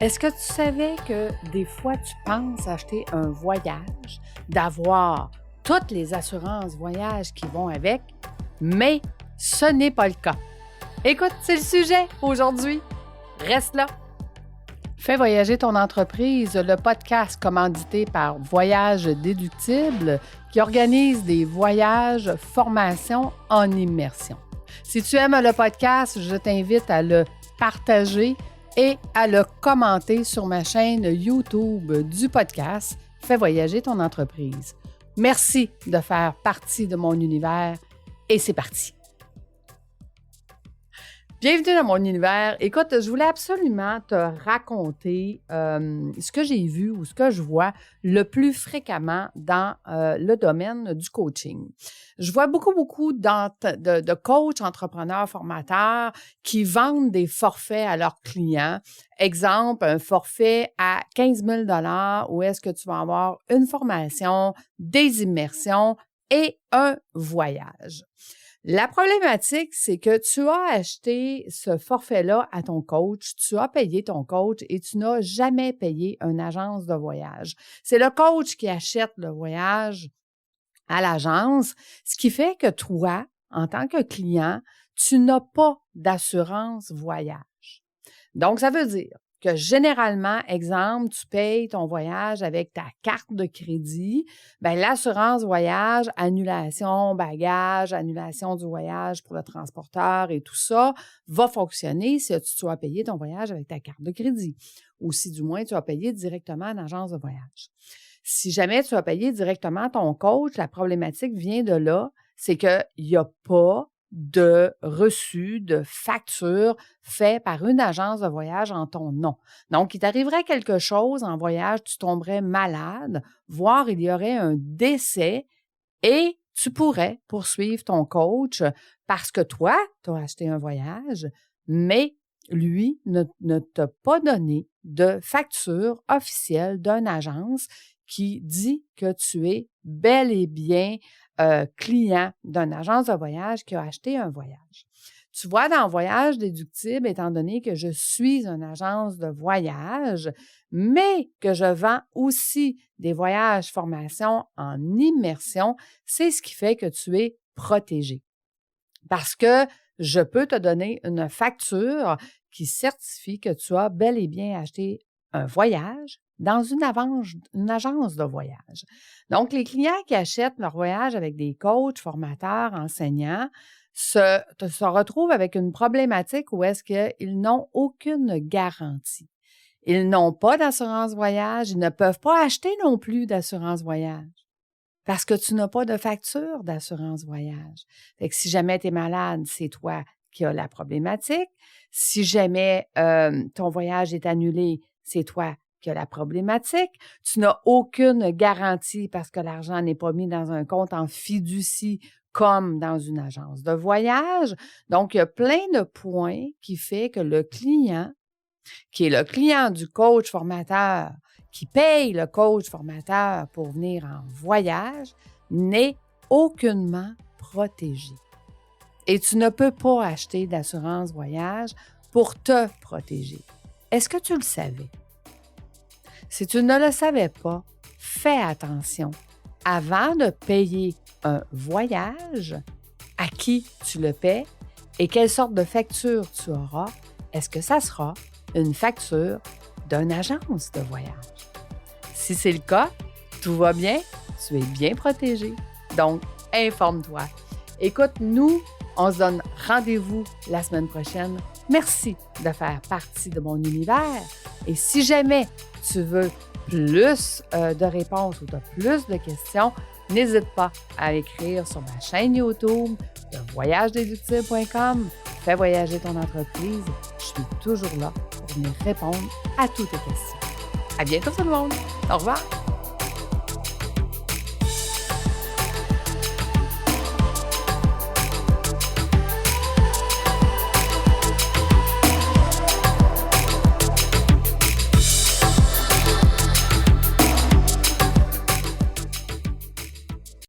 Est-ce que tu savais que des fois, tu penses acheter un voyage, d'avoir toutes les assurances voyage qui vont avec, mais ce n'est pas le cas. Écoute, c'est le sujet aujourd'hui. Reste là. Fais voyager ton entreprise, le podcast commandité par Voyage Déductible qui organise des voyages, formations en immersion. Si tu aimes le podcast, je t'invite à le partager et à le commenter sur ma chaîne YouTube du podcast Fais voyager ton entreprise. Merci de faire partie de mon univers et c'est parti. Bienvenue dans mon univers. Écoute, je voulais absolument te raconter ce que j'ai vu ou ce que je vois le plus fréquemment dans le domaine du coaching. Je vois beaucoup de coachs, entrepreneurs, formateurs qui vendent des forfaits à leurs clients. Exemple, un forfait à 15 000 $ où est-ce que tu vas avoir une formation, des immersions et un voyage. La problématique, c'est que tu as acheté ce forfait-là à ton coach, tu as payé ton coach et tu n'as jamais payé une agence de voyage. C'est le coach qui achète le voyage à l'agence, ce qui fait que toi, en tant que client, tu n'as pas d'assurance voyage. Donc, ça veut dire que généralement, exemple, tu payes ton voyage avec ta carte de crédit, bien, l'assurance voyage, annulation bagage, annulation du voyage pour le transporteur et tout ça va fonctionner si tu as payé ton voyage avec ta carte de crédit ou si du moins tu as payé directement en agence de voyage. Si jamais tu as payé directement ton coach, la problématique vient de là, c'est qu'il n'y a pas de reçu, de facture fait par une agence de voyage en ton nom. Donc, il t'arriverait quelque chose en voyage, tu tomberais malade, voire il y aurait un décès et tu pourrais poursuivre ton coach parce que toi, tu as acheté un voyage, mais lui ne t'a pas donné de facture officielle d'une agence qui dit que tu es bel et bien client d'une agence de voyage qui a acheté un voyage. Tu vois, dans Voyage Déductible, étant donné que je suis une agence de voyage, mais que je vends aussi des voyages formations en immersion, c'est ce qui fait que tu es protégé. Parce que je peux te donner une facture qui certifie que tu as bel et bien acheté un voyage dans une agence de voyage. Donc, les clients qui achètent leur voyage avec des coachs, formateurs, enseignants, se retrouvent avec une problématique où est-ce qu'ils n'ont aucune garantie. Ils n'ont pas d'assurance voyage, ils ne peuvent pas acheter non plus d'assurance voyage parce que tu n'as pas de facture d'assurance voyage. Fait que si jamais tu es malade, c'est toi qui as la problématique. Si jamais ton voyage est annulé, c'est toi qui as la problématique. Tu n'as aucune garantie parce que l'argent n'est pas mis dans un compte en fiducie comme dans une agence de voyage. Donc, il y a plein de points qui fait que le client, qui est le client du coach formateur, qui paye le coach formateur pour venir en voyage, n'est aucunement protégé. Et tu ne peux pas acheter d'assurance voyage pour te protéger. Est-ce que tu le savais? Si tu ne le savais pas, fais attention. Avant de payer un voyage, à qui tu le paies et quelle sorte de facture tu auras, est-ce que ça sera une facture d'une agence de voyage? Si c'est le cas, tout va bien, tu es bien protégé. Donc, informe-toi. Écoute, nous, on se donne rendez-vous la semaine prochaine. Merci de faire partie de mon univers. Et si jamais tu veux plus de réponses ou tu as plus de questions, n'hésite pas à écrire sur ma chaîne YouTube de voyagedéductible.com. Fais voyager ton entreprise. Je suis toujours là pour venir répondre à toutes tes questions. À bientôt tout le monde. Au revoir.